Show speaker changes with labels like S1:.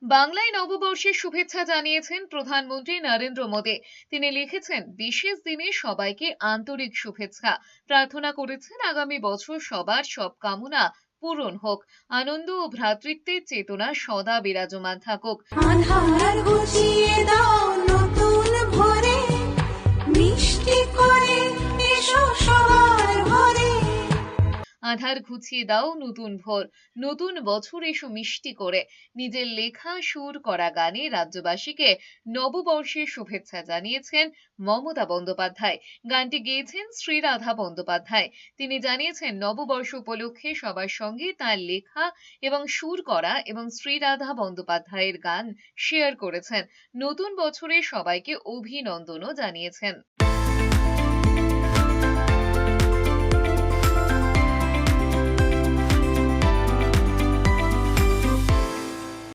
S1: বাংলায় নববর্ষের শুভেচ্ছা জানিয়েছেন প্রধানমন্ত্রী নরেন্দ্র মোদী। তিনি লিখেছেন, বিশেষ দিনে সবাইকে আন্তরিক শুভেচ্ছা। প্রার্থনা করেছেন আগামী বছর সবার সব কামনা পূরণ হোক, আনন্দ ও ভ্রাতৃত্বের চেতনা সদা বিরাজমান থাকুক।
S2: আধার ঘুচিয়ে দাও নতুন ভোরে, মিষ্টি করে এসো সবার ঘরে।
S1: আধার ঘুচিয়ে দাও নতুন ভোর, নতুন বছর এসো মিষ্টি করে। নিজের লেখা সুর করা গানে রাজ্যবাসীকে নববর্ষের শুভেচ্ছা জানিয়েছেন মমতা বন্দ্যোপাধ্যায়। গানটি গেয়েছেন শ্রীরাধা বন্দ্যোপাধ্যায়। তিনি জানিয়েছেন, নববর্ষ উপলক্ষে সবার সঙ্গে তার লেখা এবং সুর করা এবং শ্রীরাধা বন্দ্যোপাধ্যায়ের গান শেয়ার করেছেন। নতুন বছরে সবাইকে অভিনন্দনও জানিয়েছেন।